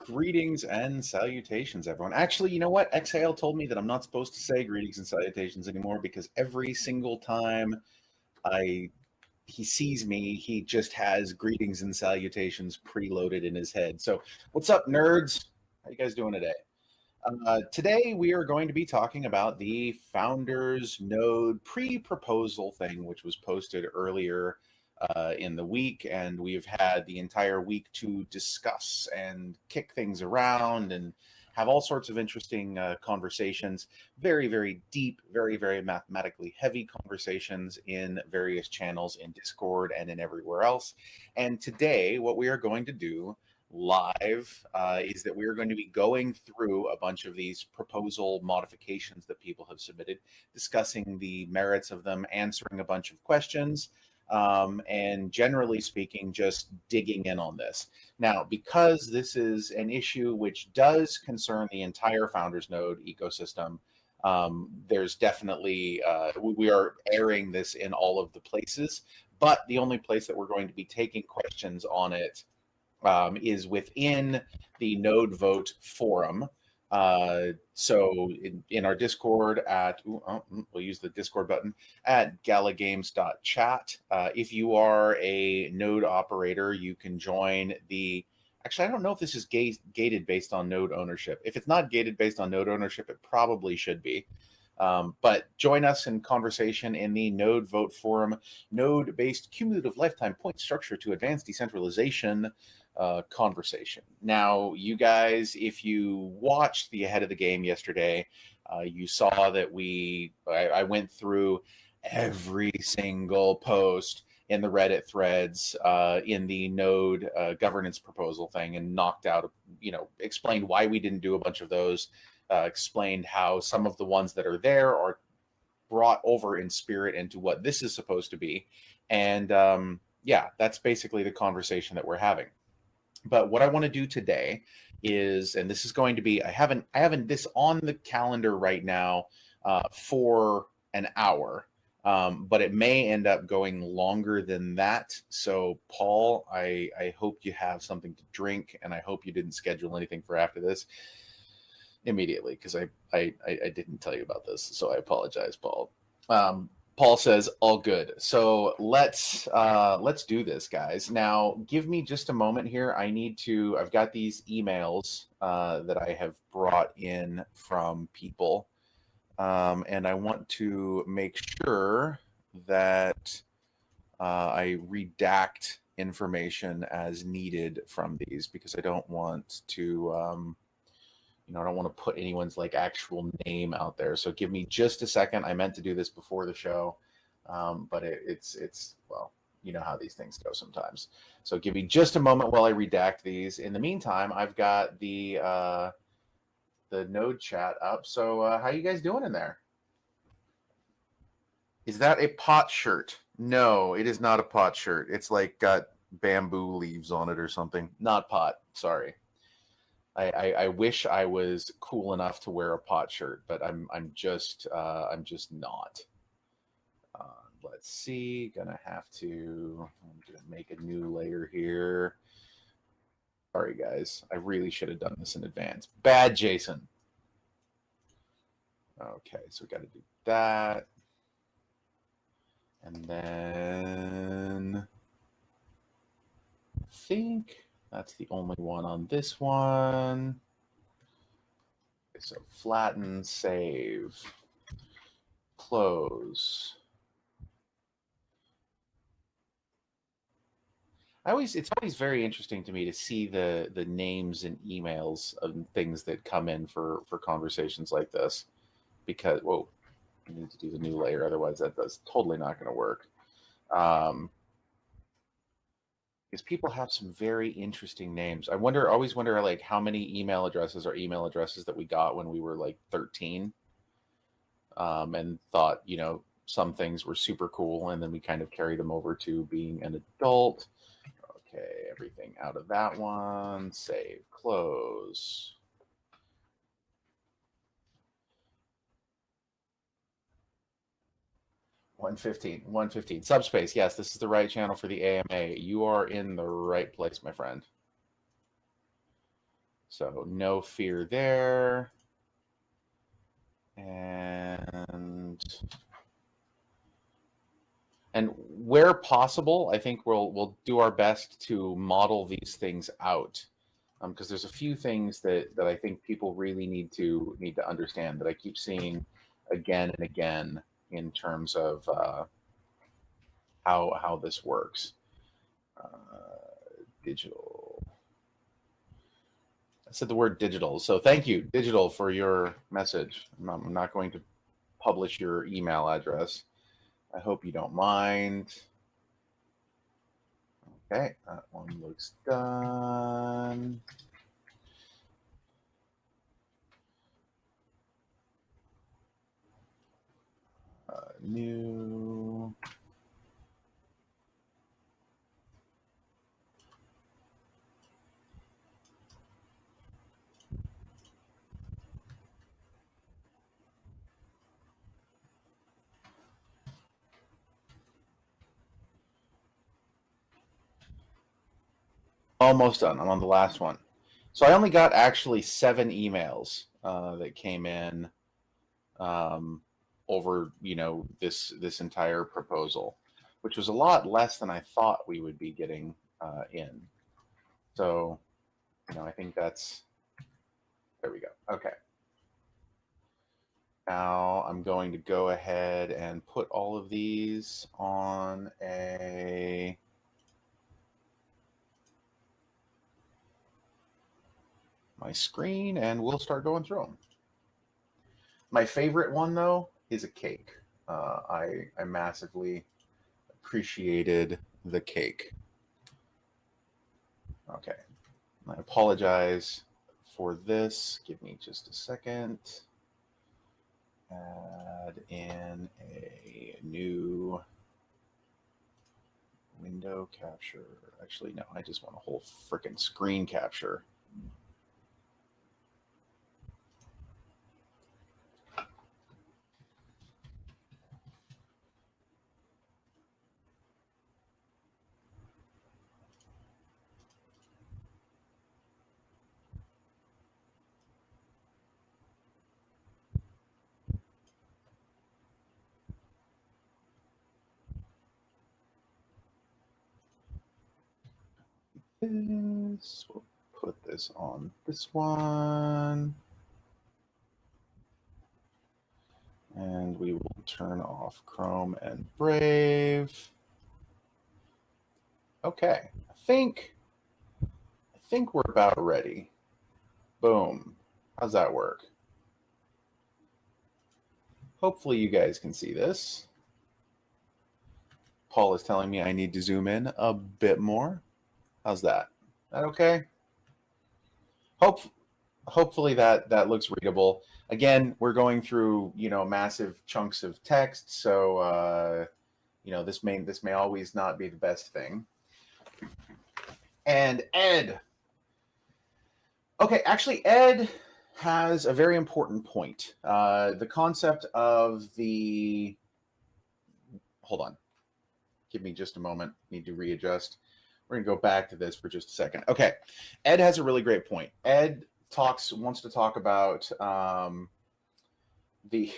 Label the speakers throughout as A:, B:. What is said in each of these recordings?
A: Greetings and salutations, everyone. Actually, you know what? Exhale told me that I'm not supposed to say greetings and salutations anymore because every single time I he sees me, he just has greetings and salutations preloaded in his head. So, what's up, nerds? How you guys doing today? Today we are going to be talking about the Founders Node pre-proposal thing, which was posted earlier in the week, and we've had the entire week to discuss and kick things around and have all sorts of interesting conversations. Very, very deep, very, very mathematically heavy conversations in various channels in Discord and in everywhere else. And today, what we are going to do live is that we are going to be going through a bunch of these proposal modifications that people have submitted, discussing the merits of them, answering a bunch of questions, and generally speaking, just digging in on this. Now, because this is an issue which does concern the entire Founders Node ecosystem, there's definitely, we are airing this in all of the places, but the only place that we're going to be taking questions on it is within the Node Vote forum. So in our Discord at, we'll use the Discord button at galagames.chat. If you are a node operator, you can join the, actually, I don't know if this is gated based on node ownership. If it's not gated based on node ownership, it probably should be. But join us in conversation in the Node Vote forum, node-based cumulative lifetime point structure to advance decentralization conversation. Now, you guys, if you watched the Ahead of the Game yesterday, you saw that I went through every single post in the Reddit threads in the node governance proposal thing and knocked out, explained why we didn't do a bunch of those, explained how some of the ones that are there are brought over in spirit into what this is supposed to be. And yeah, that's basically the conversation that we're having. But what I want to do today is, and this is going to be, I haven't this on the calendar right now for an hour, but it may end up going longer than that. So, Paul, I hope you have something to drink, and I hope you didn't schedule anything for after this immediately, because I didn't tell you about this, so I apologize, Paul. Paul says, all good. So let's do this, guys. Now, give me just a moment here. I've got these emails that I have brought in from people, and I want to make sure that I redact information as needed from these, because I don't want to... I don't want to put anyone's actual name out there. So give me just a second. I meant to do this before the show, but it's well, you know how these things go sometimes. So give me just a moment while I redact these. In the meantime, I've got the node chat up. So how you guys doing in there? Is that a pot shirt? No, it is not a pot shirt. It's got bamboo leaves on it or something. Not pot. Sorry. I wish I was cool enough to wear a pot shirt, but I'm just not. Let's see. Gonna have to make a new layer here. Sorry, guys. I really should have done this in advance. Bad, Jason. Okay, so we got to do that, and then I think that's the only one on this one. Okay, so flatten, save, close. It's always very interesting to me to see the names and emails of things that come in for conversations like this, because, whoa, I need to do the new layer, otherwise that's totally not going to work. Because people have some very interesting names. I always wonder how many email addresses are email addresses that we got when we were 13, and thought, some things were super cool, and then we kind of carried them over to being an adult. Okay, everything out of that one. Save, close. $115. Subspace. Yes, this is the right channel for the AMA. You are in the right place, my friend. So no fear there. And where possible, I think we'll do our best to model these things out, because there's a few things that I think people really need to understand that I keep seeing again and again in terms of how this works. Digital. I said the word digital, so thank you, digital, for your message. I'm not going to publish your email address. I hope you don't mind. Okay, that one looks done. New. Almost done. I'm on the last one. So I only got actually 7 emails that came in over this entire proposal, which was a lot less than I thought we would be getting in. So I think that's there we go. Okay. Now I'm going to go ahead and put all of these on my screen, and we'll start going through them. My favorite one, though, is a cake. I massively appreciated the cake. Okay. I apologize for this. Give me just a second. Add in a new window capture. Actually, no, I just want a whole freaking screen capture. This, we'll put this on this one. And we will turn off Chrome and Brave. Okay, I think we're about ready. Boom. How's that work? Hopefully you guys can see this. Paul is telling me I need to zoom in a bit more. How's that? Is that okay? Hopefully that looks readable. Again, we're going through massive chunks of text, so this may always not be the best thing. And Ed. Okay, actually, Ed has a very important point. The concept of the. Hold on. Give me just a moment. Need to readjust. We're going to go back to this for just a second. Okay. Ed has a really great point. Ed wants to talk about the.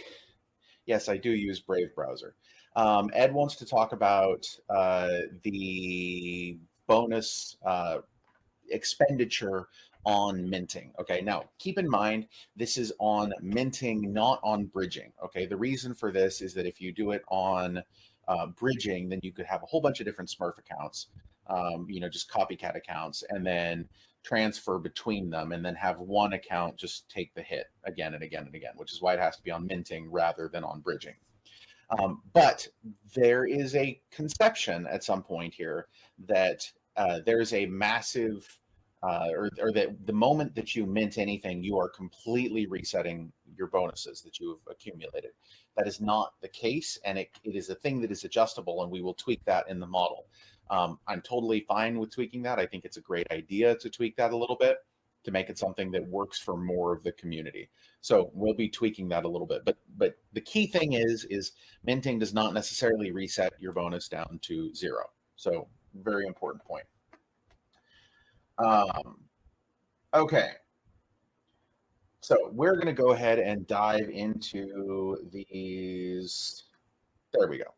A: Yes, I do use Brave browser. Ed wants to talk about the bonus expenditure on minting. Okay, now keep in mind this is on minting, not on bridging. Okay, the reason for this is that if you do it on bridging, then you could have a whole bunch of different Smurf accounts, just copycat accounts, and then transfer between them, and then have one account just take the hit again and again and again, which is why it has to be on minting rather than on bridging. But there is a conception at some point here that there's a massive, or that the moment that you mint anything, you are completely resetting your bonuses that you have accumulated. That is not the case, and it is a thing that is adjustable, and we will tweak that in the model. I'm totally fine with tweaking that. I think it's a great idea to tweak that a little bit to make it something that works for more of the community. So we'll be tweaking that a little bit. But the key thing is minting does not necessarily reset your bonus down to 0. So very important point. Okay. So we're going to go ahead and dive into these. There we go.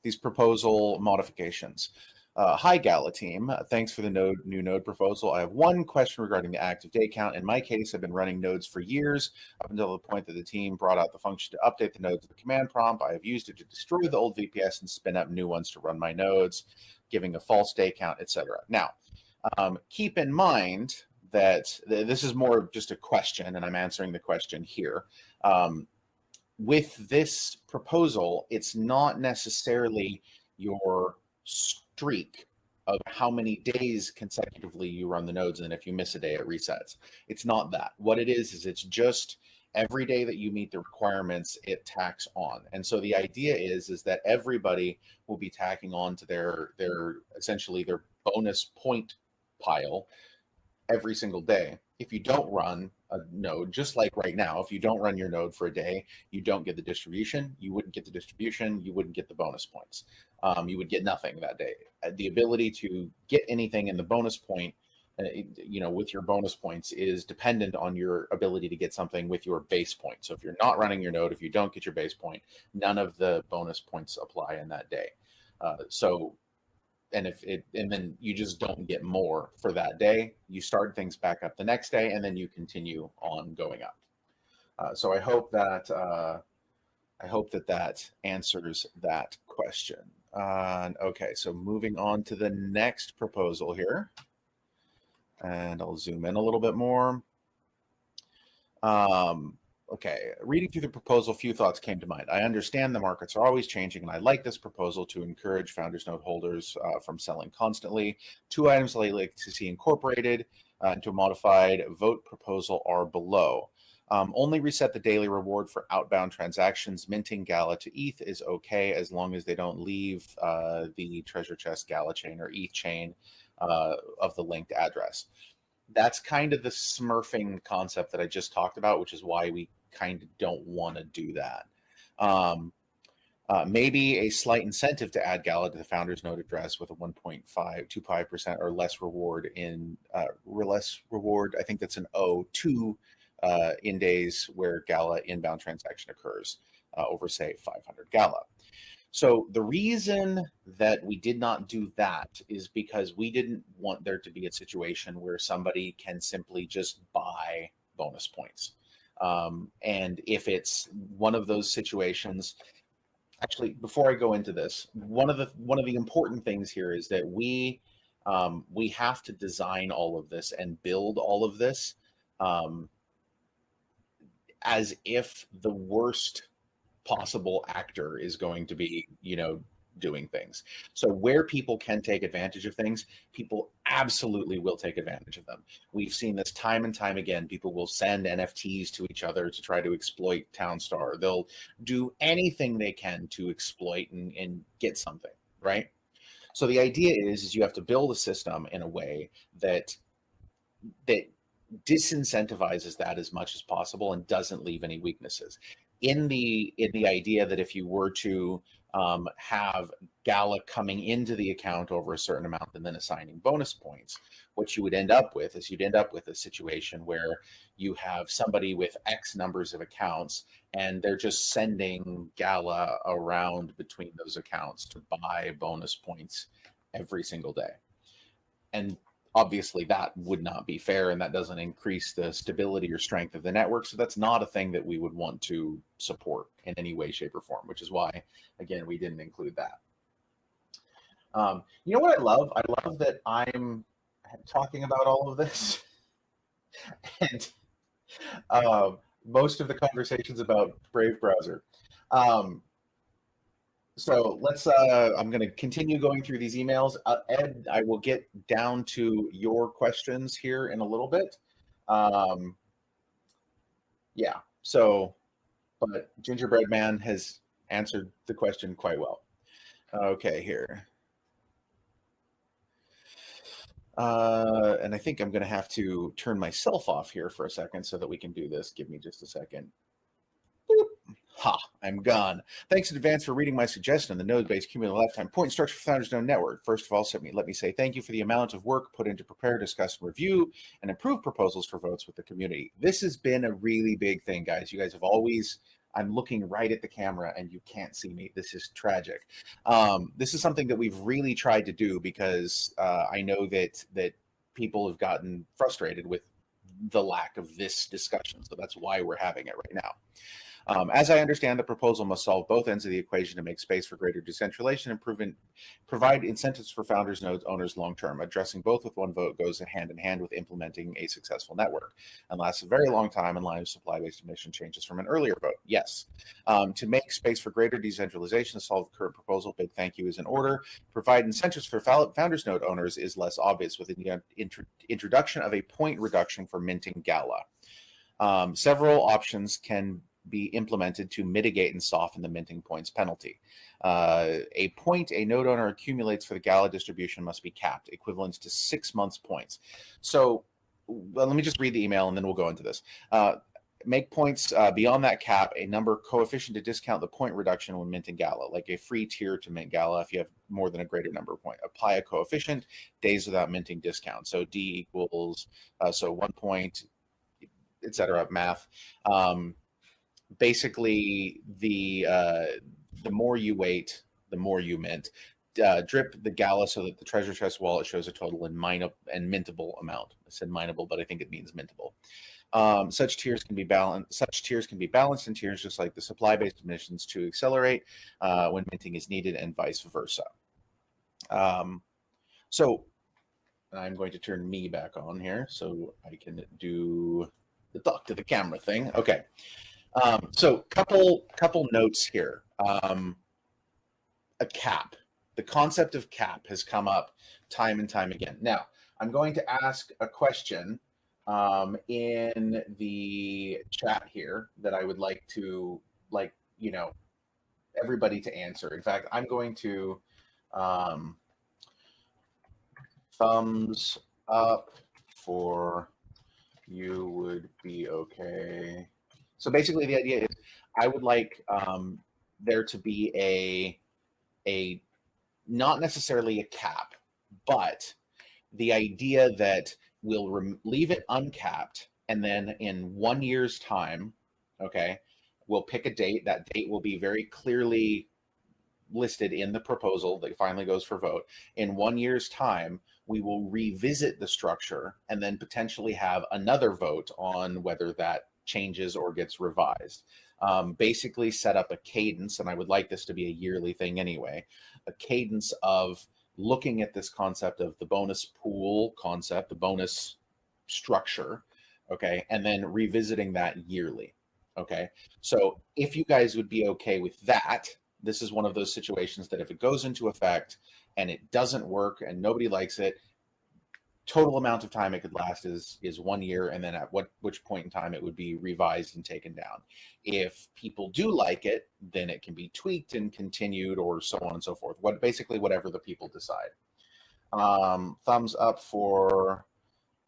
A: These proposal modifications. Hi, Gala team. Thanks for the new node proposal. I have one question regarding the active day count. In my case, I've been running nodes for years, up until the point that the team brought out the function to update the nodes with the command prompt. I have used it to destroy the old VPS and spin up new ones to run my nodes, giving a false day count, etc. Now, keep in mind that this is more just a question, and I'm answering the question here. With this proposal, it's not necessarily your streak of how many days consecutively you run the nodes, and if you miss a day, it resets. It's not that. What it is it's just every day that you meet the requirements, it tacks on. And so the idea is that everybody will be tacking on to their essentially their bonus point pile every single day. If you don't run a node, just like right now, if you don't run your node for a day, you don't get the distribution. You wouldn't get the distribution. You wouldn't get the bonus points. You would get nothing that day. The ability to get anything in the bonus point, with your bonus points is dependent on your ability to get something with your base point. So if you're not running your node, if you don't get your base point, none of the bonus points apply in that day. And then you just don't get more for that day. You start things back up the next day, and then you continue on going up. So I hope that that answers that question. Okay, so moving on to the next proposal here, and I'll zoom in a little bit more. Okay, reading through the proposal, few thoughts came to mind. I understand the markets are always changing, and I like this proposal to encourage founders node holders from selling constantly. Two items I'd like to see incorporated into a modified vote proposal are below. Only reset the daily reward for outbound transactions. Minting Gala to ETH is okay as long as they don't leave the treasure chest Gala chain or ETH chain of the linked address. That's kind of the smurfing concept that I just talked about, which is why we kind of don't want to do that. Maybe a slight incentive to add Gala to the founder's node address with a 1.525% or less reward I think that's an O2 in days where Gala inbound transaction occurs over, say, 500 Gala. So the reason that we did not do that is because we didn't want there to be a situation where somebody can simply just buy bonus points. And if it's one of those situations, actually, before I go into this, one of the important things here is that we have to design all of this and build all of this as if the worst possible actor is going to be, doing things. So where people can take advantage of things, people absolutely will take advantage of them. We've seen this time and time again. People will send NFTs to each other to try to exploit Townstar. They'll do anything they can to exploit and get something, right? So the idea is you have to build a system in a way that disincentivizes that as much as possible and doesn't leave any weaknesses. In the idea that if you were to have Gala coming into the account over a certain amount and then assigning bonus points, what you would end up with is you'd end up with a situation where you have somebody with X numbers of accounts and they're just sending Gala around between those accounts to buy bonus points every single day. And obviously that would not be fair, and that doesn't increase the stability or strength of the network. So that's not a thing that we would want to support in any way, shape, or form, which is why, again, we didn't include that. You know what I love? I love that I'm talking about all of this. And most of the conversations about Brave browser. So let's, I'm going to continue going through these emails. Ed, I will get down to your questions here in a little bit. Yeah, so, but Gingerbread Man has answered the question quite well. Okay, here. And I think I'm going to have to turn myself off here for a second so that we can do this. Give me just a second. Boop. Ha, I'm gone. Thanks in advance for reading my suggestion on the node-based cumulative lifetime point structure for Founders Node Network. First of all, let me say thank you for the amount of work put into prepare, discuss, and review, and improve proposals for votes with the community. This has been a really big thing, guys. You guys have always, I'm looking right at the camera and you can't see me. This is tragic. This is something that we've really tried to do because I know that people have gotten frustrated with the lack of this discussion. So that's why we're having it right now. As I understand, the proposal must solve both ends of the equation to make space for greater decentralization and provide incentives for founders, nodes, owners long-term. Addressing both with one vote goes hand in hand with implementing a successful network and lasts a very long time in line with supply-based emission changes from an earlier vote. Yes. To make space for greater decentralization to solve the current proposal, big thank you is in order. Provide incentives for founders, node owners is less obvious with the introduction of a point reduction for minting Gala. Several options can be implemented to mitigate and soften the minting points penalty. A point a node owner accumulates for the Gala distribution must be capped, equivalent to 6 months points. So let me just read the email and then we'll go into this. Make points beyond that cap a number coefficient to discount the point reduction when minting Gala, like a free tier to mint Gala if you have more than a greater number of points. Apply a coefficient, days without minting discount. So D equals, so 1 point, etc. math. Basically, the more you wait, the more you mint. Drip the Gala so that the treasure chest wallet shows a total and mintable amount. I said mineable, but I think it means mintable. Such tiers can be balanced in tiers, just like the supply-based emissions, to accelerate when minting is needed, and vice versa. So I'm going to turn me back on here so I can do the talk to the camera thing. Okay. So couple notes here. A cap. The concept of cap has come up time and time again. Now, I'm going to ask a question in the chat here that I would like to, everybody to answer. In fact, I'm going to thumbs up for you would be okay. So basically, the idea is I would like there to be a not necessarily a cap, but the idea that we'll leave it uncapped, and then in 1 year's time, okay, we'll pick a date. That date will be very clearly listed in the proposal that finally goes for vote. In 1 year's time, we will revisit the structure and then potentially have another vote on whether that changes or gets revised. Basically set up a cadence, and I would like this to be a yearly thing anyway, a cadence of looking at this concept of the bonus pool concept, the bonus structure, okay, and then revisiting that yearly, okay? So if you guys would be okay with that, this is one of those situations that if it goes into effect and it doesn't work and nobody likes it, total amount of time it could last is 1 year, and then at which point in time it would be revised and taken down. If people do like it, then it can be tweaked and continued, or so on and so forth. Basically whatever the people decide. Thumbs up for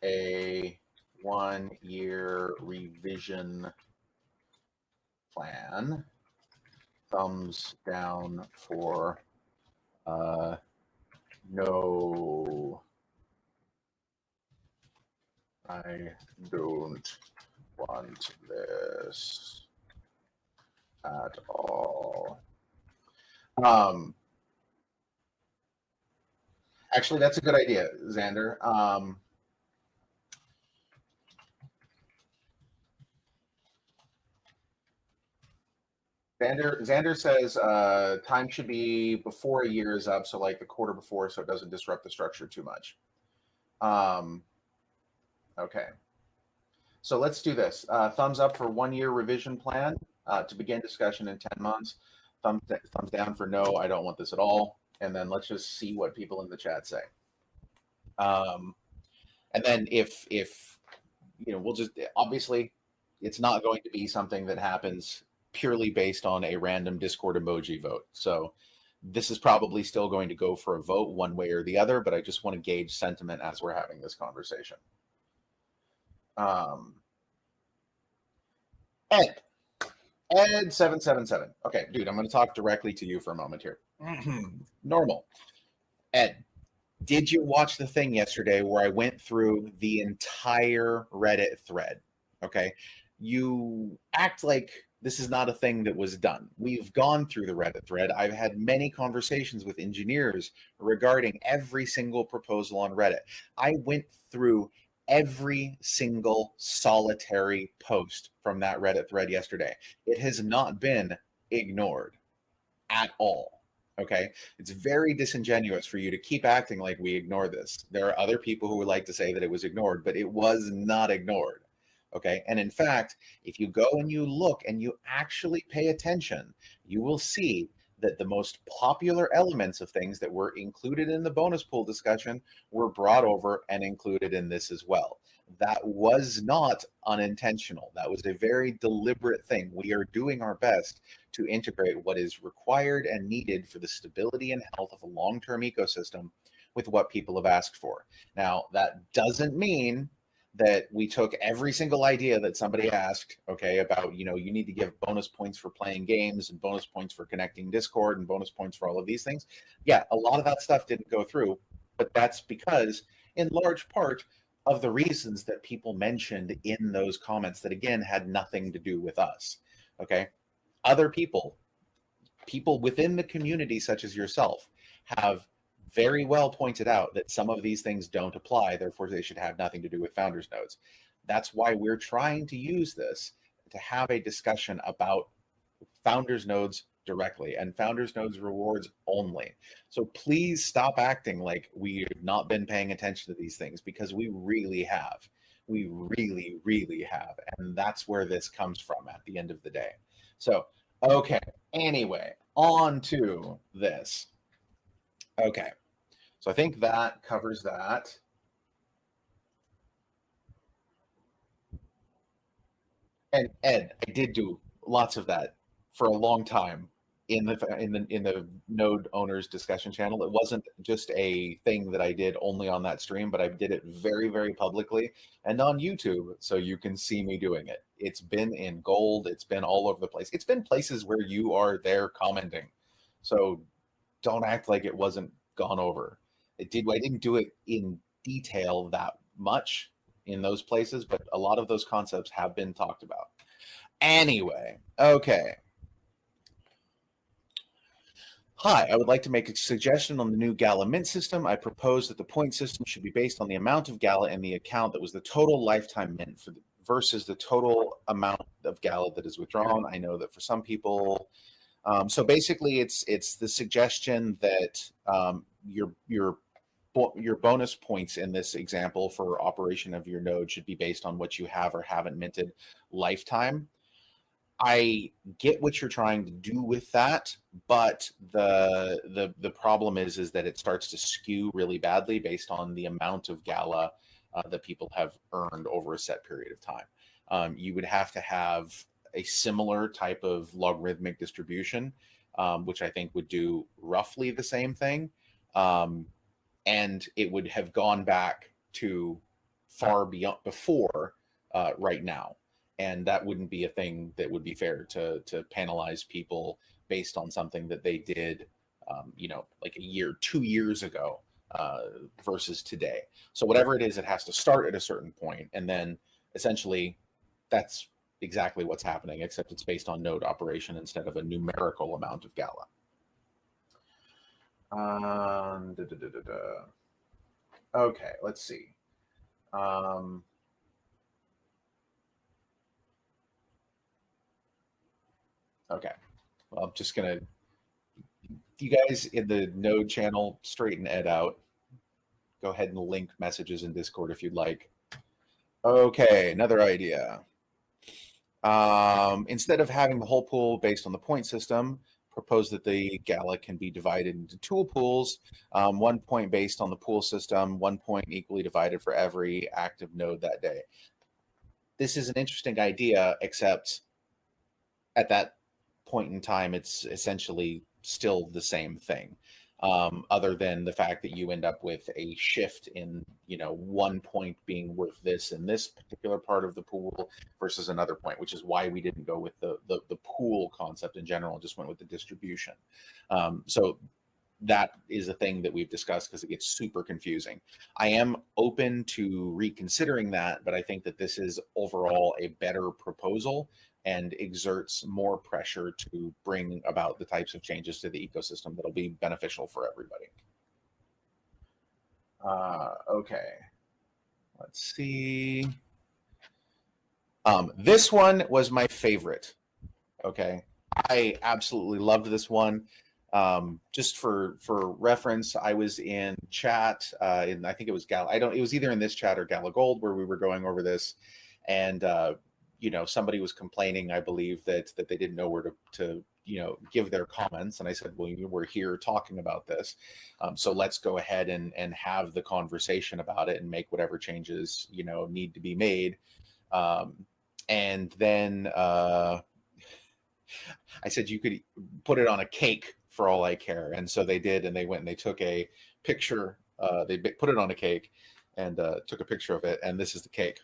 A: a 1 year revision plan. Thumbs down for no. I don't want this at all. Actually, that's a good idea, Xander. Xander says time should be before a year is up, so like a quarter before, so it doesn't disrupt the structure too much. Okay, so let's do this. Thumbs up for 1 year revision plan to begin discussion in 10 months. Thumbs down for no, I don't want this at all. And then let's just see what people in the chat say. And then if we'll just, obviously it's not going to be something that happens purely based on a random Discord emoji vote. So this is probably still going to go for a vote one way or the other, but I just want to gauge sentiment as we're having this conversation. Ed777. Okay, dude, I'm going to talk directly to you for a moment here. Normal. Ed, did you watch the thing yesterday where I went through the entire Reddit thread? Okay. You act like this is not a thing that was done. We've gone through the Reddit thread. I've had many conversations with engineers regarding every single proposal on Reddit. I went through every single solitary post from that Reddit thread yesterday. It has not been ignored at all. Okay. It's very disingenuous for you to keep acting like we ignore this. There are other people who would like to say that it was ignored, but it was not ignored. Okay. And in fact, if you go and you look and you actually pay attention, you will see that the most popular elements of things that were included in the bonus pool discussion were brought over and included in this as well. That was not unintentional. That was a very deliberate thing. We are doing our best to integrate what is required and needed for the stability and health of a long-term ecosystem with what people have asked for. Now, that doesn't mean that we took every single idea that somebody asked, okay, about, you need to give bonus points for playing games and bonus points for connecting Discord and bonus points for all of these things. Yeah, a lot of that stuff didn't go through, but that's because, in large part, of the reasons that people mentioned in those comments that, again, had nothing to do with us, okay? Other people within the community, such as yourself, have very well pointed out that some of these things don't apply, therefore they should have nothing to do with founders nodes. That's why we're trying to use this to have a discussion about founders nodes directly and founders nodes rewards only. So please stop acting like we've not been paying attention to these things, because we really have. We really, really have. And that's where this comes from at the end of the day. So, okay. Anyway, on to this. Okay. So I think that covers that. And Ed, I did do lots of that for a long time in the node owners discussion channel. It wasn't just a thing that I did only on that stream, but I did it very, very publicly and on YouTube, so you can see me doing it. It's been in gold. It's been all over the place. It's been places where you are there commenting. So don't act like it wasn't gone over. I didn't do it in detail that much in those places, but a lot of those concepts have been talked about. Anyway, okay. Hi, I would like to make a suggestion on the new Gala mint system. I propose that the point system should be based on the amount of Gala in the account that was the total lifetime mint versus the total amount of Gala that is withdrawn. I know that for some people, so basically it's the suggestion that your bonus points in this example for operation of your node should be based on what you have or haven't minted lifetime. I get what you're trying to do with that, but the problem is that it starts to skew really badly based on the amount of Gala that people have earned over a set period of time. You would have to have a similar type of logarithmic distribution, which I think would do roughly the same thing. And it would have gone back to far beyond before right now. And that wouldn't be a thing that would be fair to penalize people based on something that they did, like a year, 2 years ago versus today. So whatever it is, it has to start at a certain point, and then essentially that's exactly what's happening, except it's based on node operation instead of a numerical amount of Gala. Okay, let's see. Okay, well, I'm just gonna, you guys in the node channel, straighten Ed out. Go ahead and link messages in Discord if you'd like. Okay, another idea. Instead of having the whole pool based on the point system, propose that the Gala can be divided into tool pools, 1 point based on the pool system, 1 point equally divided for every active node that day. This is an interesting idea, except at that point in time, it's essentially still the same thing. other than the fact that you end up with a shift in, 1 point being worth this in this particular part of the pool versus another point, which is why we didn't go with the pool concept in general, just went with the distribution. So that is a thing that we've discussed because it gets super confusing. I am open to reconsidering that, but I think that this is overall a better proposal and exerts more pressure to bring about the types of changes to the ecosystem that'll be beneficial for everybody. Okay, let's see. This one was my favorite. Okay, I absolutely loved this one. Just for reference, I was in chat, in, I think it was Gala. It was either in this chat or Gala Gold where we were going over this, and somebody was complaining, I believe, that they didn't know where to give their comments, and I said, well, we're here talking about this, so let's go ahead and have the conversation about it and make whatever changes need to be made, and then I said you could put it on a cake for all I care. And so they did, and they went and they took a picture. They put it on a cake and took a picture of it. And this is the cake.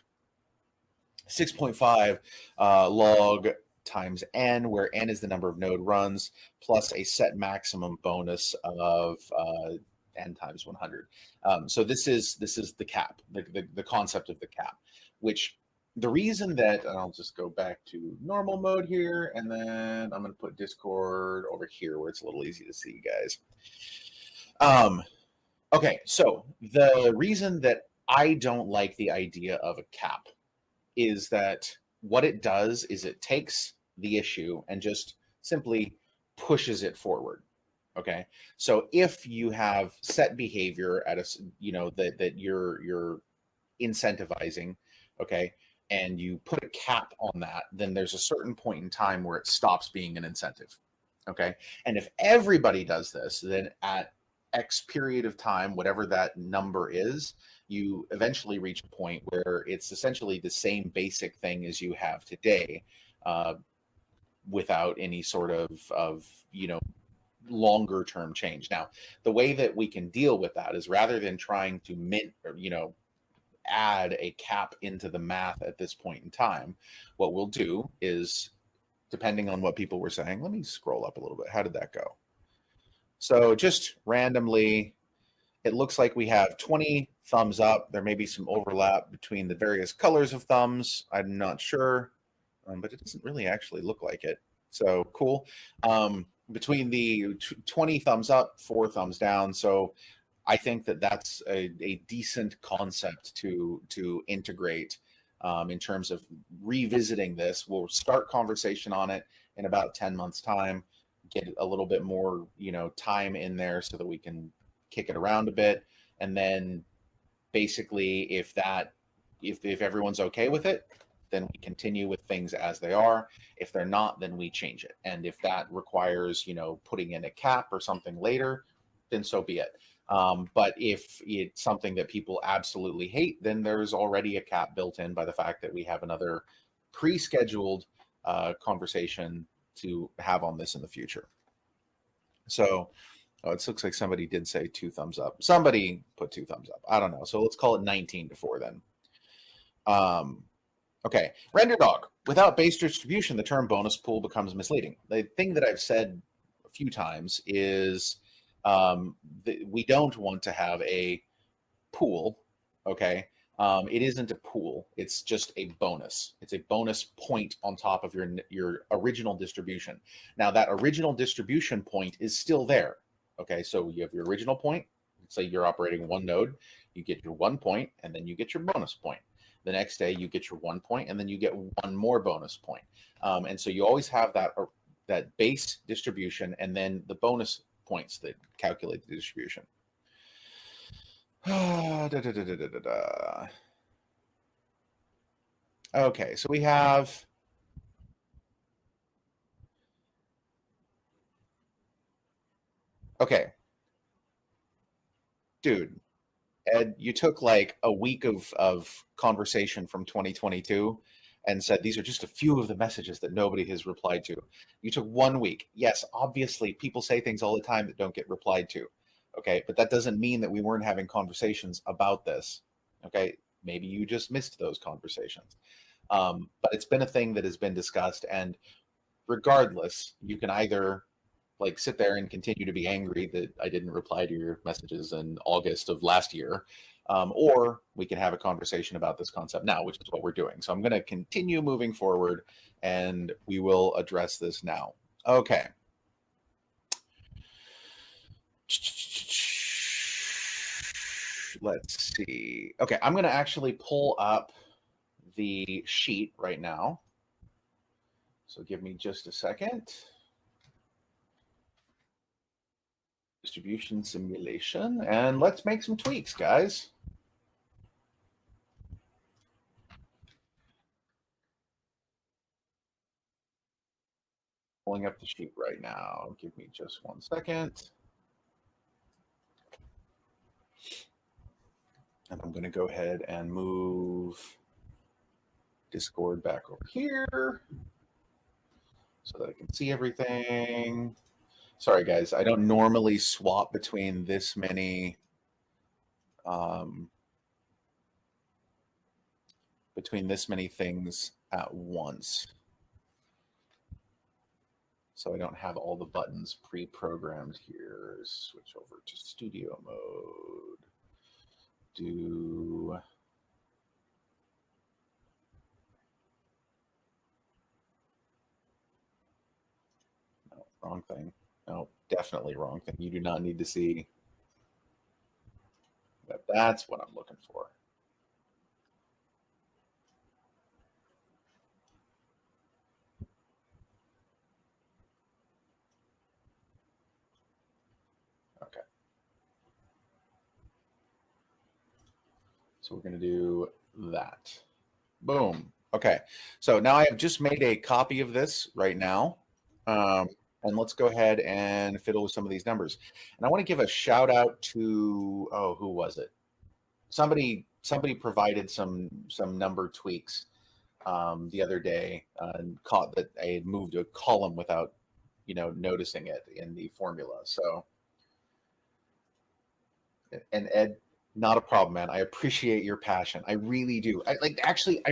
A: 6.5 log times n, where n is the number of node runs, plus a set maximum bonus of n times 100. So this is the cap, the concept of the cap, which the reason that, and I'll just go back to normal mode here, and then I'm going to put Discord over here where it's a little easy to see you guys. Okay, so the reason that I don't like the idea of a cap is that what it does is it takes the issue and just simply pushes it forward. Okay, so if you have set behavior at a, that you're incentivizing, okay, and you put a cap on that, then there's a certain point in time where it stops being an incentive, okay? And if everybody does this, then at X period of time, whatever that number is, you eventually reach a point where it's essentially the same basic thing as you have today, without any sort of longer term change. Now, the way that we can deal with that is rather than trying to add a cap into the math at this point in time, what we'll do is, depending on what people were saying, let me scroll up a little bit. How did that go? So just randomly, it looks like we have 20 thumbs up. There may be some overlap between the various colors of thumbs. I'm not sure, but it doesn't really actually look like it. So cool. Between the 20 thumbs up, 4 thumbs down. So I think that that's a decent concept to integrate in terms of revisiting this. We'll start conversation on it in about 10 months' time, get a little bit more time in there so that we can kick it around a bit. And then basically if everyone's okay with it, then we continue with things as they are. If they're not, then we change it. And if that requires, putting in a cap or something later, then so be it. But if it's something that people absolutely hate, then there's already a cap built in by the fact that we have another pre-scheduled conversation to have on this in the future. So it looks like somebody did say 2 thumbs up. Somebody put 2 thumbs up. I don't know. So let's call it 19-4 then. Okay, Render Dog. Without base distribution, the term bonus pool becomes misleading. The thing that I've said a few times is we don't want to have a pool, okay? It isn't a pool. It's just a bonus. It's a bonus point on top of your original distribution. Now, that original distribution point is still there, okay? So you have your original point. Say you're operating 1 node. You get your 1 point, and then you get your bonus point. The next day, you get your 1 point, and then you get 1 more bonus point. And so you always have that base distribution and then the bonus points that calculate the distribution. Okay, so we have dude, Ed, you took like a week of conversation from 2022 and said these are just a few of the messages that nobody has replied to. You took 1 week. Yes, obviously people say things all the time that don't get replied to. Okay, but that doesn't mean that we weren't having conversations about this. Okay, maybe you just missed those conversations. But it's been a thing that has been discussed, and regardless, you can either like sit there and continue to be angry that I didn't reply to your messages in August of last year, or we can have a conversation about this concept now, which is what we're doing. So I'm going to continue moving forward, and we will address this now. Okay. Let's see. Okay, I'm going to actually pull up the sheet right now. So give me just a second. Distribution simulation, and let's make some tweaks, guys. Pulling up the sheet right now. Give me just 1 second. And I'm going to go ahead and move Discord back over here so that I can see everything. Sorry, guys. I don't normally swap between this many things at once. So I don't have all the buttons pre-programmed here. Switch over to studio mode. No, wrong thing. No, definitely wrong thing. You do not need to see that. That's what I'm looking for. Okay. So we're going to do that. Boom. Okay. So now I have just made a copy of this right now. And let's go ahead and fiddle with some of these numbers. And I want to give a shout out to, oh, who was it? Somebody provided some number tweaks the other day and caught that I had moved a column without, noticing it in the formula. So, and Ed, not a problem, man. I appreciate your passion. I really do. I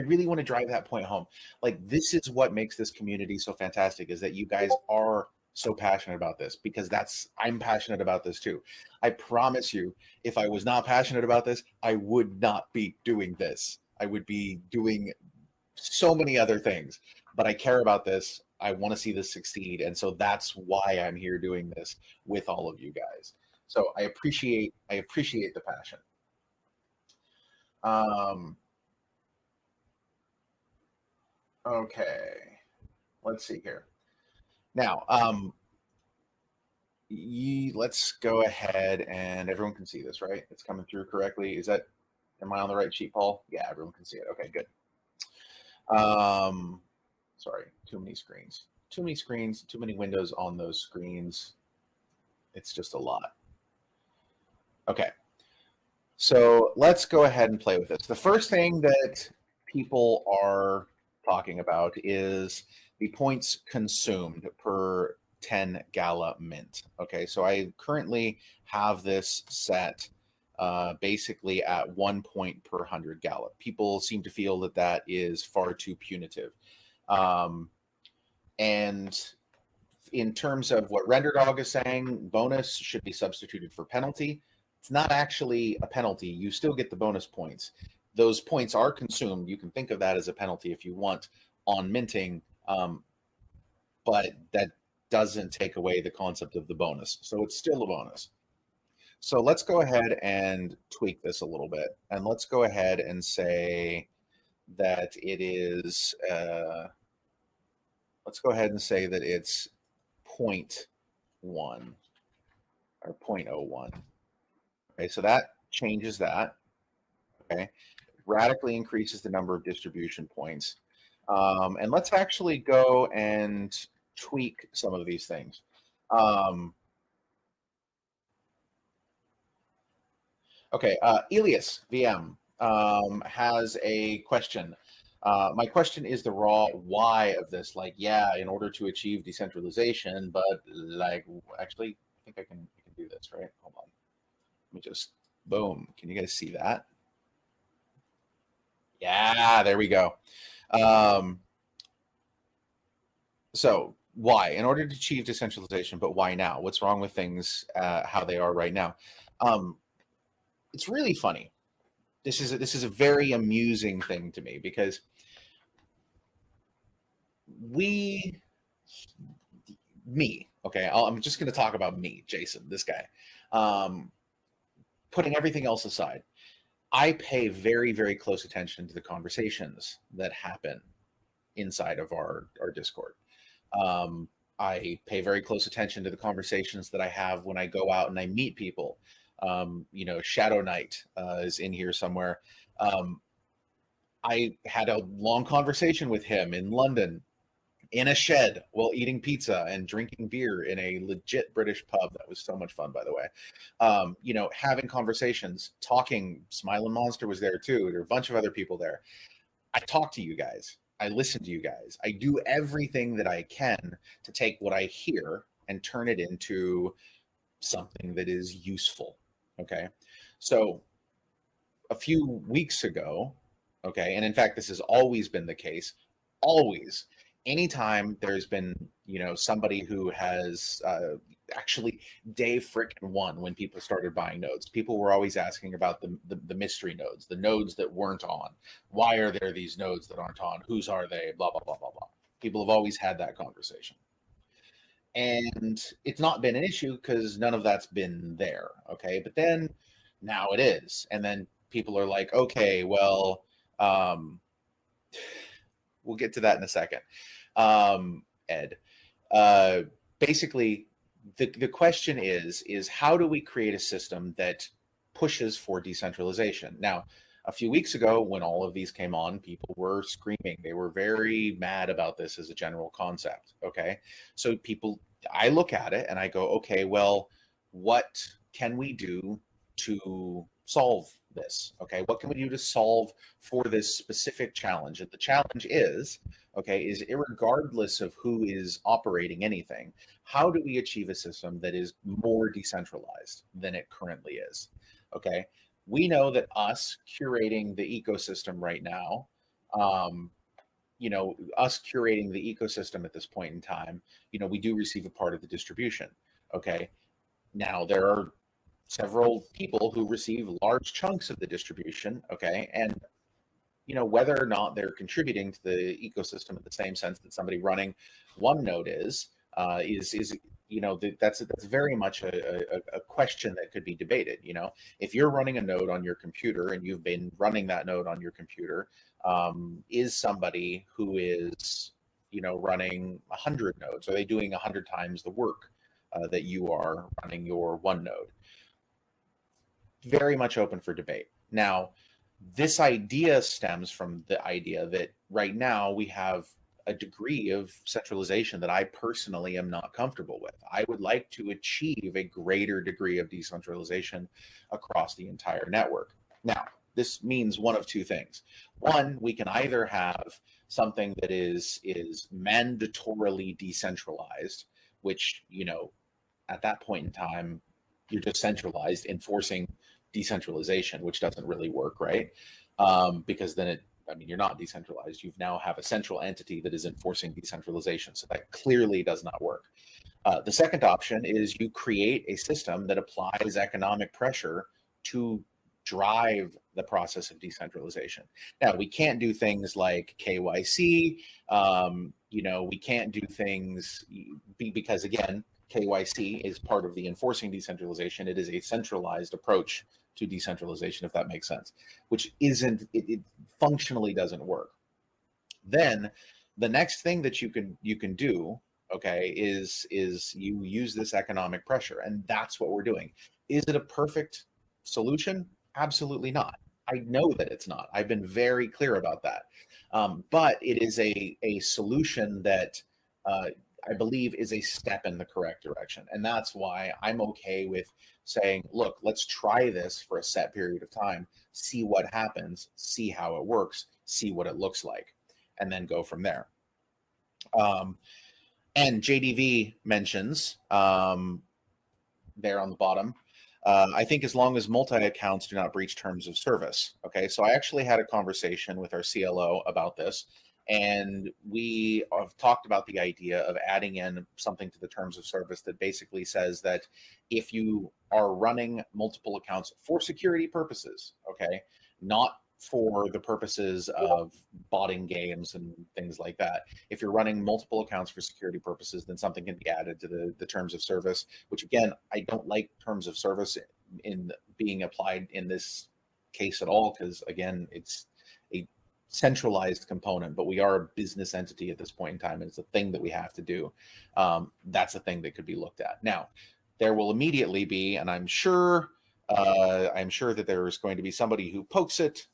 A: really want to drive that point home. Like, this is what makes this community so fantastic, is that you guys are so passionate about this, because I'm passionate about this too. I promise you, if I was not passionate about this, I would not be doing this. I would be doing so many other things, but I care about this. I want to see this succeed. And so that's why I'm here doing this with all of you guys. So I appreciate the passion. Okay, let's see here. Now, let's go ahead, and everyone can see this, right? It's coming through correctly. Am I on the right sheet, Paul? Yeah, everyone can see it. Okay, good. Sorry, too many screens. Too many windows on those screens. It's just a lot. Okay. So let's go ahead and play with this. The first thing that people are talking about is the points consumed per 10 Gala mint. Okay, so I currently have this set basically at 1 point per 100 Gala. People seem to feel that that is far too punitive. And in terms of what RenderDog is saying, bonus should be substituted for penalty. It's not actually a penalty. You still get the bonus points. Those points are consumed. You can think of that as a penalty if you want on minting, but that doesn't take away the concept of the bonus. So it's still a bonus. So let's go ahead and tweak this a little bit. And let's go ahead and say that it is, let's go ahead and say that it's 0.1 or 0.01. Okay, so that changes that. Okay, radically increases the number of distribution points. And let's actually go and tweak some of these things. Okay, Elias VM has a question. My question is the raw why of this. Like, yeah, in order to achieve decentralization, but like, actually, I think I can do this, right? Hold on. me just, boom. Can you guys see that? Yeah, there we go. So why? In order to achieve decentralization, but why now? What's wrong with things how they are right now? It's really funny. This is a very amusing thing to me because we, me, okay, I'm just going to talk about me, Jason, this guy. Um, Putting everything else aside, I pay very, very close attention to the conversations that happen inside of our Discord. Um, I pay very close attention to the conversations that I have when I go out and I meet people. Shadow Knight is in here somewhere. Um, I had a long conversation with him in London in a shed while eating pizza and drinking beer in a legit British pub. That was so much fun, by the way. Having conversations, talking. Smiling Monster was there too. There were a bunch of other people there. I talk to you guys. I listen to you guys. I do everything that I can to take what I hear and turn it into something that is useful. Okay. So a few weeks ago, okay, and in fact, this has always been the case, always, anytime there's been, somebody who has actually day frickin' one when people started buying nodes, people were always asking about the mystery nodes, the nodes that weren't on. Why are there these nodes that aren't on? Whose are they? Blah, blah, blah, blah, blah. People have always had that conversation. And it's not been an issue because none of that's been there. Okay. But then now it is. And then people are like, okay, well, we'll get to that in a second. Ed, uh, basically, the question is how do we create a system that pushes for decentralization? Now, a few weeks ago, when all of these came on, people were screaming. They were very mad about this as a general concept. Okay. So I look at it and I go, okay, well, what can we do to solve this? Okay. What can we do to solve for this specific challenge? And the challenge is, okay, is irregardless of who is operating anything, how do we achieve a system that is more decentralized than it currently is? Okay. We know that us curating the ecosystem right now, us curating the ecosystem at this point in time, we do receive a part of the distribution. Okay. Now, there are several people who receive large chunks of the distribution. Okay. And, whether or not they're contributing to the ecosystem in the same sense that somebody running one node is that's very much a question that could be debated. If you're running a node on your computer and you've been running that node on your computer, is somebody who is running 100 nodes, are they doing 100 times the work that you are running your one node? Very much open for debate. Now, this idea stems from the idea that right now we have a degree of centralization that I personally am not comfortable with. I would like to achieve a greater degree of decentralization across the entire network. Now, this means one of two things. One, we can either have something that is mandatorily decentralized, which, at that point in time, you're just centralized, enforcing decentralization, which doesn't really work, right? Because then you're not decentralized. You now have a central entity that is enforcing decentralization. So that clearly does not work. The second option is you create a system that applies economic pressure to drive the process of decentralization. Now, we can't do things like KYC. We can't do things because, again, KYC is part of the enforcing decentralization. It is a centralized approach to decentralization, if that makes sense, which it functionally doesn't work. Then the next thing that you can do, okay, is you use this economic pressure, and that's what we're doing. Is it a perfect solution? Absolutely not. I know that it's not. I've been very clear about that. But it is a solution that I believe is a step in the correct direction. And that's why I'm okay with saying, look, let's try this for a set period of time, see what happens, see how it works, see what it looks like, and then go from there. And JDV mentions there on the bottom, I think as long as multi-accounts do not breach terms of service. Okay, so I actually had a conversation with our CLO about this, and we have talked about the idea of adding in something to the terms of service that basically says that if you are running multiple accounts for security purposes, okay, not for the purposes of botting games and things like that. If you're running multiple accounts for security purposes, then something can be added to the terms of service, which again, I don't like terms of service in being applied in this case at all, because again, it's a centralized component, but we are a business entity at this point in time, and it's a thing that we have to do. That's a thing that could be looked at. Now, there will immediately be, and I'm sure that there is going to be somebody who posts it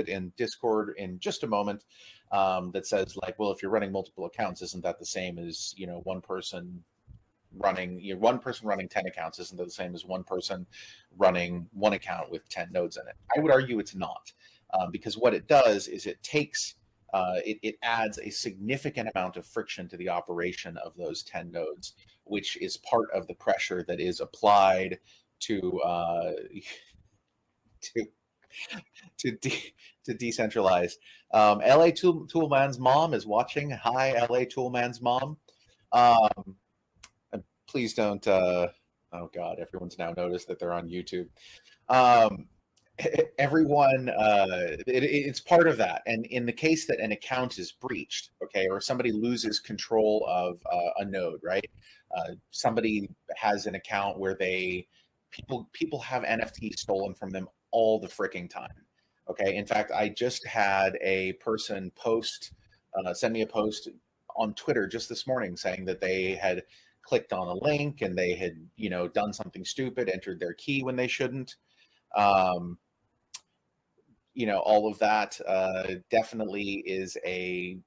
A: in Discord in just a moment, that says like, well, if you're running multiple accounts, isn't that the same as, one person running 10 accounts? Isn't that the same as one person running one account with 10 nodes in it? I would argue it's not, because what it does is it takes it adds a significant amount of friction to the operation of those 10 nodes, which is part of the pressure that is applied to to to decentralize. LA Toolman's mom is watching. Hi, LA Toolman's mom. Please don't. Oh God, everyone's now noticed that they're on YouTube. Everyone, it's part of that. And in the case that an account is breached, okay, or somebody loses control of a node, right? Somebody has an account where people have NFTs stolen from them all the freaking time. Okay. In fact, I just had a person send me a post on Twitter just this morning saying that they had clicked on a link and they had, done something stupid, entered their key when they shouldn't. All of that definitely is a,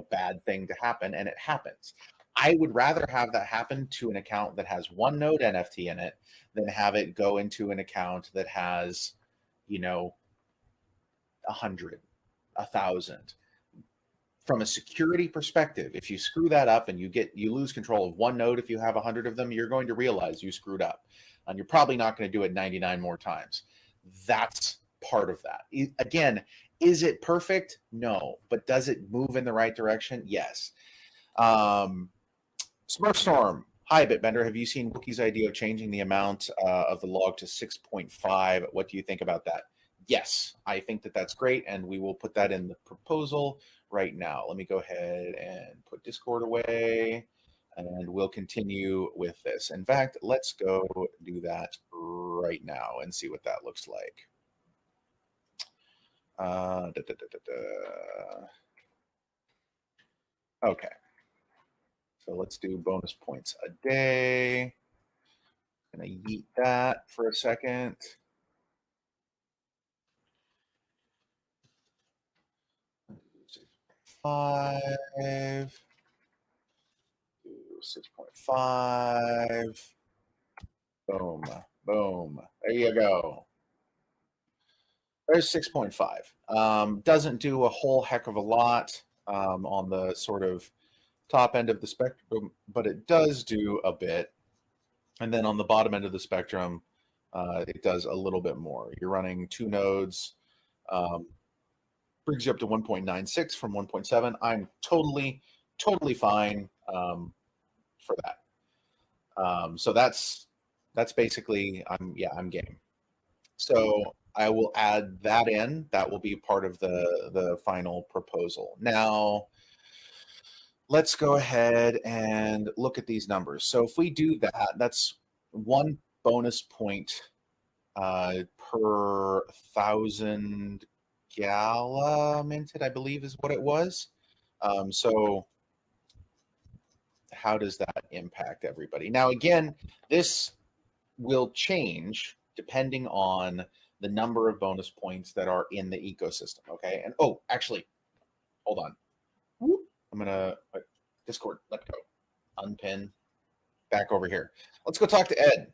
A: bad thing to happen, and it happens. I would rather have that happen to an account that has one node NFT in it than have it go into an account that has, 100, 1,000. From a security perspective, if you screw that up and you lose control of one node, if you have 100 of them, you're going to realize you screwed up, and you're probably not going to do it 99 more times. That's part of that. Again, is it perfect? No. But does it move in the right direction? Yes. Smurfstorm. Hi, Bitbender. Have you seen Wookie's idea of changing the amount of the log to 6.5? What do you think about that? Yes, I think that that's great, and we will put that in the proposal right now. Let me go ahead and put Discord away, and we'll continue with this. In fact, let's go do that right now and see what that looks like. Okay. So let's do bonus points a day. Gonna yeet that for a second. Five. 6.5. Boom. Boom. There you go. There's 6.5. Doesn't do a whole heck of a lot on the sort of top end of the spectrum, but it does do a bit. And then on the bottom end of the spectrum, it does a little bit more. You're running 2 nodes, brings you up to 1.96 from 1.7. I'm totally fine for that. So that's basically, I'm game. So I will add that in. That will be part of the final proposal. Now, let's go ahead and look at these numbers. So if we do that, that's 1 bonus point per 1,000 Gala minted, I believe is what it was. So how does that impact everybody? Now, again, this will change depending on the number of bonus points that are in the ecosystem, okay? And actually, hold on. I'm gonna Discord, let go, unpin, back over here. Let's go talk to Ed.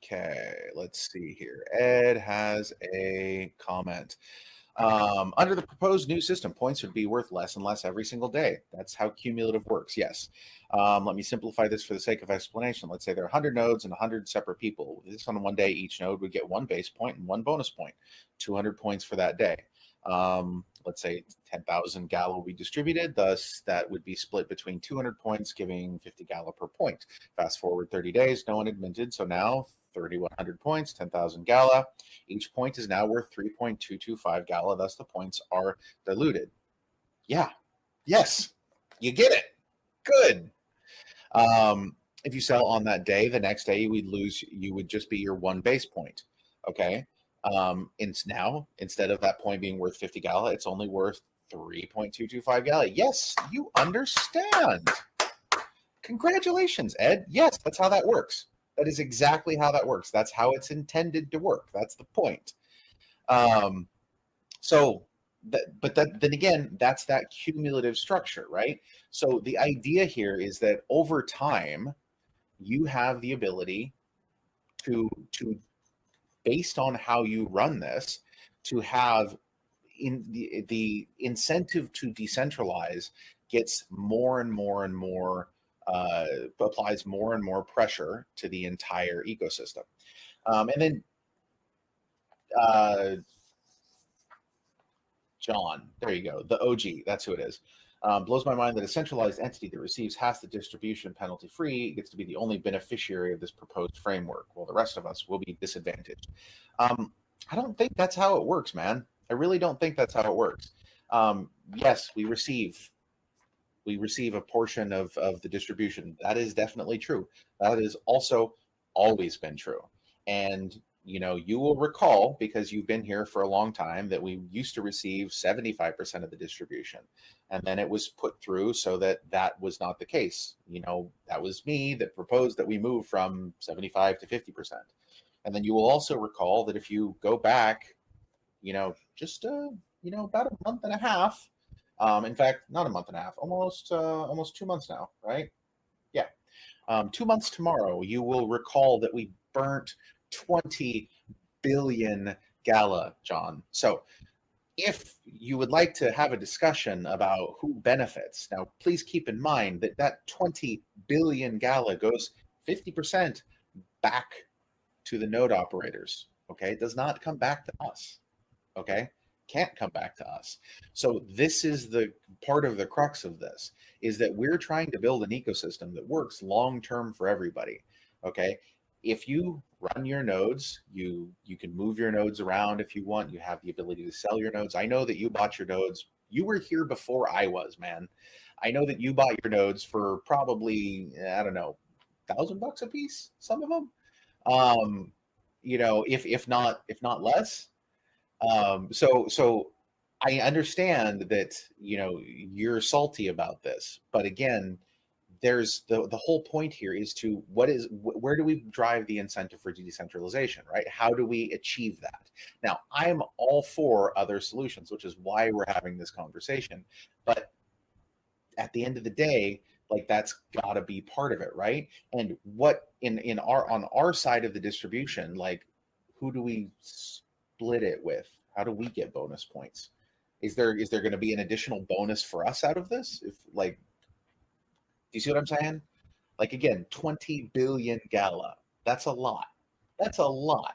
A: Okay, let's see here. Ed has a comment. Under the proposed new system, points would be worth less and less every single day. That's how cumulative works, yes. Let me simplify this for the sake of explanation. Let's say there are 100 nodes and 100 separate people. This on one day, each node would get one base point and one bonus point, 200 points for that day. Let's say 10,000 Gala will be distributed. Thus, that would be split between 200 points, giving 50 Gala per point. Fast forward 30 days, no one had minted. So now 3,100 points, 10,000 Gala. Each point is now worth 3.225 Gala. Thus, the points are diluted. Yeah. Yes. You get it. Good. If you sell on that day, the next day you would just be your one base point. Okay. Now, instead of that point being worth 50 Gala, it's only worth 3.225 Gala. Yes, you understand. Congratulations, Ed. Yes, that's how that works. That is exactly how that works. That's how it's intended to work. That's the point. Then again, that's that cumulative structure, right? So the idea here is that over time, you have the ability to based on how you run this, to have in the incentive to decentralize gets more and more and more applies more and more pressure to the entire ecosystem. And then John, there you go, the OG, that's who it is. Blows my mind that a centralized entity that receives half the distribution penalty free gets to be the only beneficiary of this proposed framework, while the rest of us will be disadvantaged. I don't think that's how it works, man. I really don't think that's how it works. Yes, we receive a portion of the distribution. That is definitely true. That has also always been true. And you will recall, because you've been here for a long time, that we used to receive 75% of the distribution. And then it was put through so that was not the case. That was me that proposed that we move from 75 to 50%. And then you will also recall that if you go back, just about a month and a half, in fact, not a month and a half, almost 2 months now, right? Yeah. 2 months tomorrow, you will recall that we burnt 20 billion Gala, John. So if you would like to have a discussion about who benefits, now please keep in mind that 20 billion Gala goes 50% back to the node operators. Okay, it does not come back to us. Okay, can't come back to us. So this is the part of the crux of this, is that we're trying to build an ecosystem that works long term for everybody. Okay, if you run your nodes, you can move your nodes around if you want. You have the ability to sell your nodes. I know that you bought your nodes. You were here before I was, man. I know that you bought your nodes for probably, I don't know, $1,000 a piece, some of them. If not less. So I understand that you're salty about this, but again, there's the whole point here is to where do we drive the incentive for decentralization, right? How do we achieve that? Now, I'm all for other solutions, which is why we're having this conversation. But at the end of the day, that's got to be part of it, right? And what on our side of the distribution, who do we split it with? How do we get bonus points? Is there going to be an additional bonus for us out of this? Do you see what I'm saying? Again, 20 billion Gala. That's a lot. That's a lot.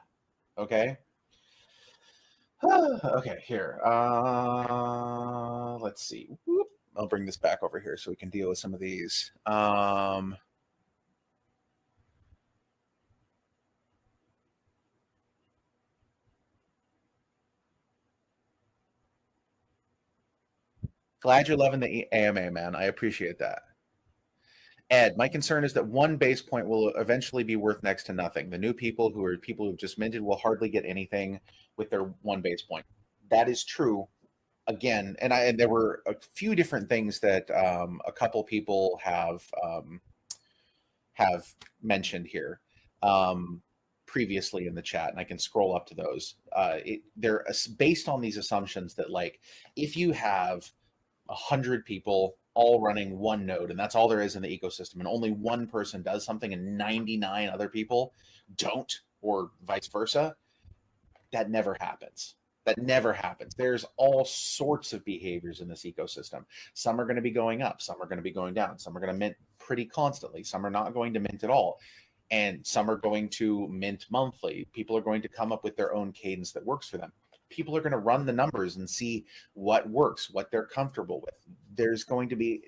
A: Okay. Okay, here. Let's see. Whoop. I'll bring this back over here so we can deal with some of these. Glad you're loving the AMA, man. I appreciate that. Ed, my concern is that one base point will eventually be worth next to nothing. The new people who've just minted will hardly get anything with their one base point. That is true. Again, and there were a few different things that a couple people have mentioned here previously in the chat, and I can scroll up to those. They're based on these assumptions that if you have 100 people all running one node, and that's all there is in the ecosystem, and only one person does something and 99 other people don't, or vice versa, that never happens. That never happens. There's all sorts of behaviors in this ecosystem. Some are going to be going up, some are going to be going down, some are going to mint pretty constantly, some are not going to mint at all, and some are going to mint monthly. People are going to come up with their own cadence that works for them. People are going to run the numbers and see what works, what they're comfortable with. There's going to be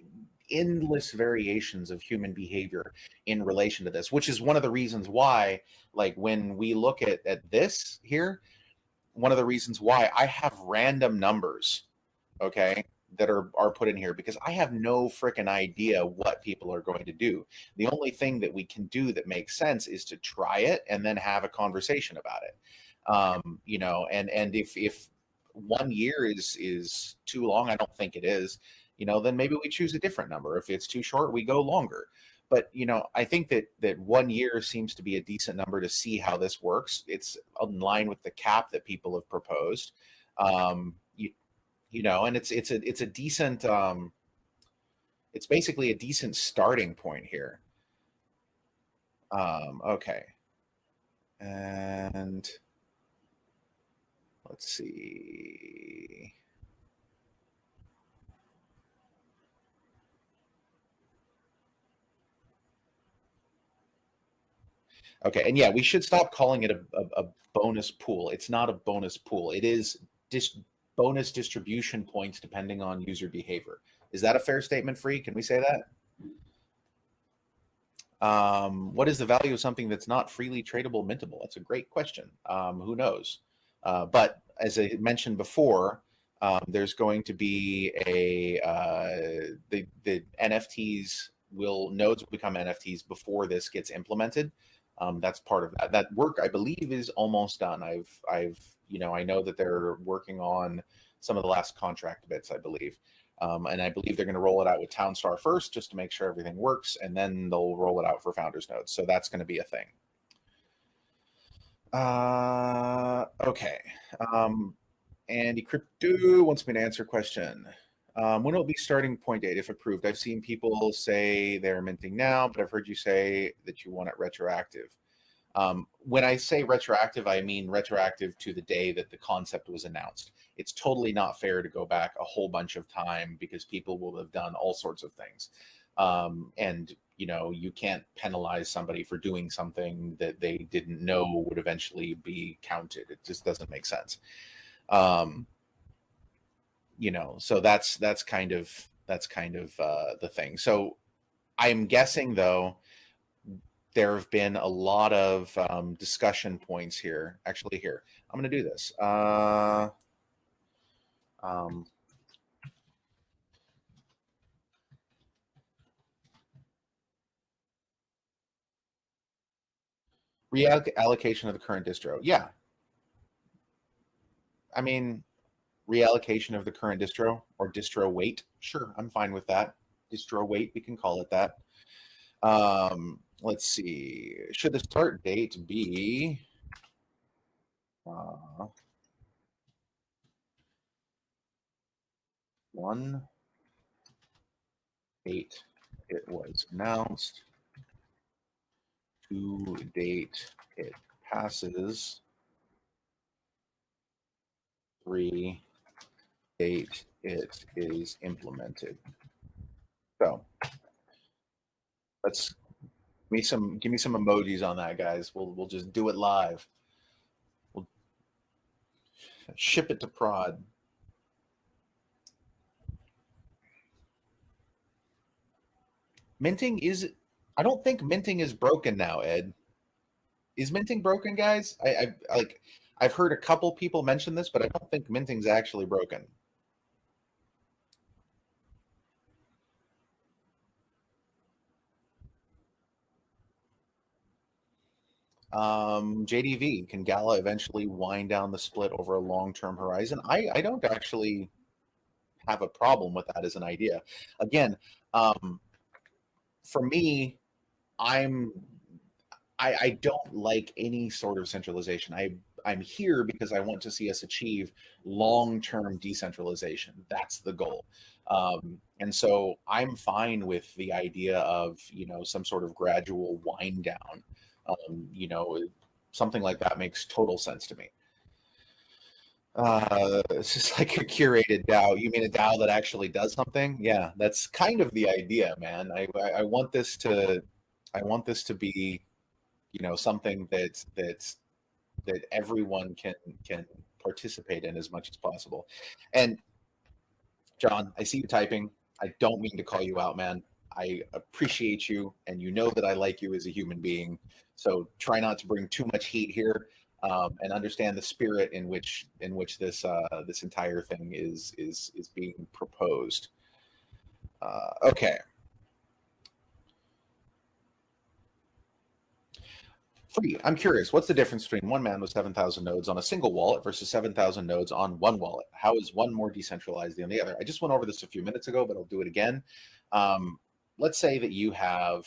A: endless variations of human behavior in relation to this, which is one of the reasons why, like, when we look at this here, one of the reasons why I have random numbers, okay, that are put in here, because I have no freaking idea what people are going to do. The only thing that we can do that makes sense is to try it and then have a conversation about it. You know, and if 1 year is too long, I don't think it is, you know, then maybe we choose a different number. If it's too short, we go longer. But, you know, I think that 1 year seems to be a decent number to see how this works. It's in line with the cap that people have proposed. You know, and it's a decent, it's basically a decent starting point here. Okay. And let's see. Okay, and yeah, we should stop calling it a bonus pool. It's not a bonus pool. It is bonus distribution points depending on user behavior. Is that a fair statement, Free? Can we say that? What is the value of something that's not freely tradable, mintable? That's a great question. Who knows? But as I mentioned before, there's going to be the NFTs nodes will become NFTs before this gets implemented. That's part of that. That work, I believe, is almost done. You know, I know that they're working on some of the last contract bits, I believe. And I believe they're going to roll it out with Townstar first, just to make sure everything works, and then they'll roll it out for Founders Nodes. So that's going to be a thing. Okay. Andy Crypto wants me to answer a question. When will it be starting point date if approved? I've seen people say they're minting now, but I've heard you say that you want it retroactive. When I say retroactive, I mean retroactive to the day that the concept was announced. It's totally not fair to go back a whole bunch of time because people will have done all sorts of things. And, you know, you can't penalize somebody for doing something that they didn't know would eventually be counted. It just doesn't make sense. You know, so that's kind of the thing. So I'm guessing, though, there have been a lot of discussion points here. Actually, here, I'm going to do this. Reallocation of the current distro. Yeah. I mean, reallocation of the current distro or distro weight. Sure, I'm fine with that. Distro weight, we can call it that. Let's see. Should the start date be 1/8 it was announced, 2 date it passes, 3 date it is implemented. So let's give me some emojis on that, guys. We'll just do it live. We'll ship it to prod. Minting is, I don't think minting is broken now, Ed. Is minting broken, guys? I've heard a couple people mention this, but I don't think minting's actually broken. JDV, can Gala eventually wind down the split over a long-term horizon? I don't actually have a problem with that as an idea. Again, for me, I don't like any sort of centralization. I'm here because I want to see us achieve long-term decentralization. That's the goal. And so I'm fine with the idea of, you know, some sort of gradual wind down. You know, something like that makes total sense to me. It's just like a curated DAO. You mean a DAO that actually does something? Yeah, that's kind of the idea, man. I want this to, I want this to be, something that everyone can participate in as much as possible. And John, I see you typing. I don't mean to call you out, man. I appreciate you, and you know that I like you as a human being. So try not to bring too much heat here, and understand the spirit in which this entire thing is being proposed. Okay. Free. I'm curious, what's the difference between one man with 7,000 nodes on a single wallet versus 7,000 nodes on one wallet? How is one more decentralized than the other? I just went over this a few minutes ago, but I'll do it again. Let's say that you have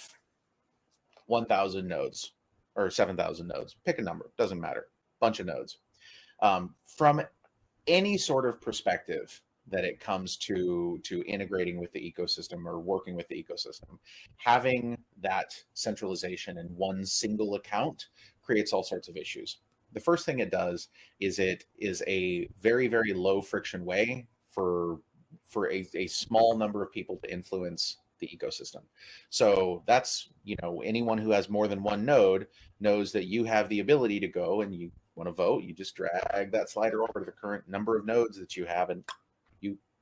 A: 1,000 nodes or 7,000 nodes. Pick a number, doesn't matter. Bunch of nodes. From any sort of perspective that it comes to integrating with the ecosystem or working with the ecosystem, having that centralization in one single account creates all sorts of issues. The first thing it does is it is a very, very low friction way for a small number of people to influence the ecosystem. So that's, anyone who has more than one node knows that you have the ability to go, and you want to vote, you just drag that slider over to the current number of nodes that you have, and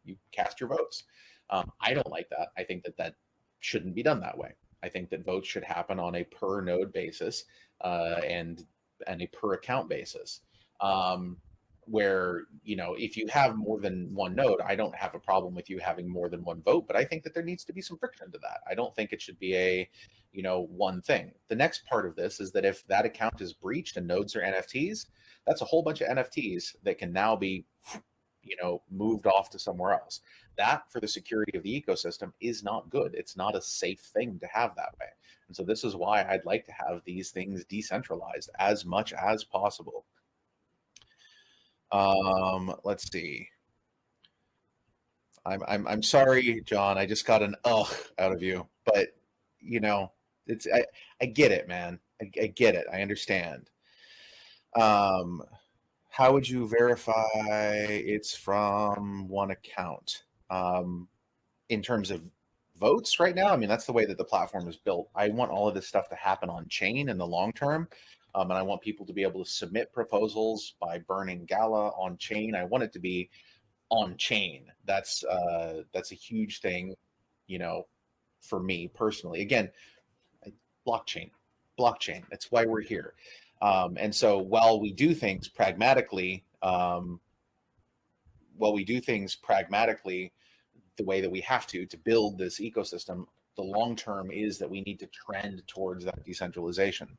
A: you cast your votes. I don't like that. I think that shouldn't be done that way. I think that votes should happen on a per node basis, and a per account basis. Where, if you have more than one node, I don't have a problem with you having more than one vote, but I think that there needs to be some friction to that. I don't think it should be a, one thing. The next part of this is that if that account is breached and nodes are NFTs, that's a whole bunch of NFTs that can now be, moved off to somewhere else. That, for the security of the ecosystem, is not good. It's not a safe thing to have that way. And so this is why I'd like to have these things decentralized as much as possible. Let's see. I'm sorry, John. I just got an ugh out of you, but it's I get it, man. I get it. I understand. How would you verify it's from one account? In terms of votes right now, I mean, that's the way that the platform is built. I want all of this stuff to happen on chain in the long term. And I want people to be able to submit proposals by burning Gala on chain. I want it to be on chain. That's a huge thing, for me personally. Again, blockchain. That's why we're here. And so while we do things pragmatically, the way that we have to build this ecosystem, the long term is that we need to trend towards that decentralization.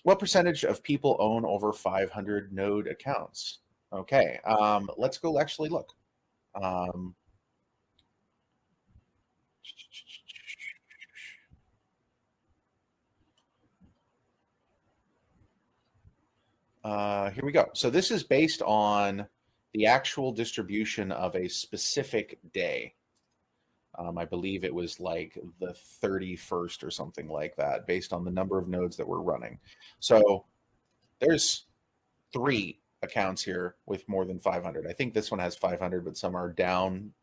A: What percentage of people own over 500 node accounts? Okay, let's go actually look. Here we go. So this is based on the actual distribution of a specific day. I believe it was like the 31st or something like that, based on the number of nodes that we're running. So there's 3 accounts here with more than 500. I think this one has 500, but some are down.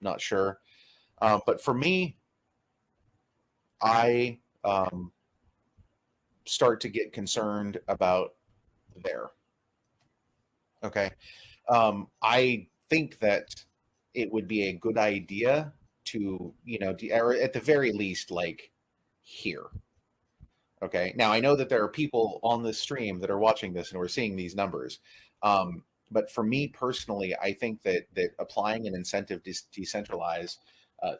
A: Not sure. But for me, I start to get concerned about there. Okay. I think that it would be a good idea to, or at the very least, like here. Okay. Now, I know that there are people on this stream that are watching this and we're seeing these numbers. But for me personally, I think that applying an incentive to decentralize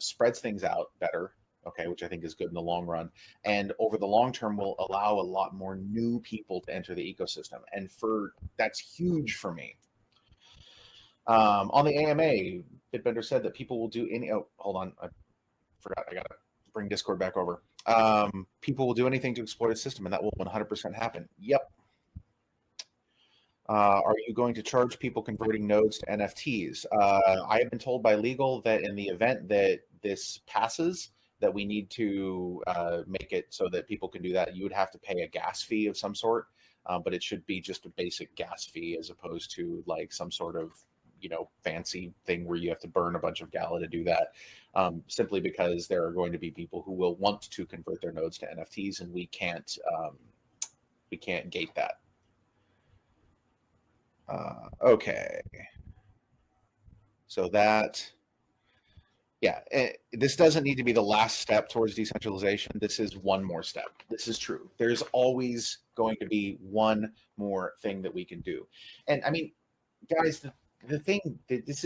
A: spreads things out better. Okay, which I think is good in the long run, and over the long term will allow a lot more new people to enter the ecosystem, and that's huge for me. On the AMA, Bitbender said that people will do any. Oh, hold on, I forgot. I gotta bring Discord back over. People will do anything to exploit a system, and that will 100% happen. Yep. Are you going to charge people converting nodes to NFTs? I have been told by legal that in the event that this passes, that we need to make it so that people can do that. You would have to pay a gas fee of some sort. but it should be just a basic gas fee as opposed to like some sort of fancy thing where you have to burn a bunch of Gala to do that. Simply because there are going to be people who will want to convert their nodes to NFTs, and we can't gate that. Okay. So that, yeah, this doesn't need to be the last step towards decentralization. This is one more step. This is true. There's always going to be one more thing that we can do. And I mean, guys, the thing that this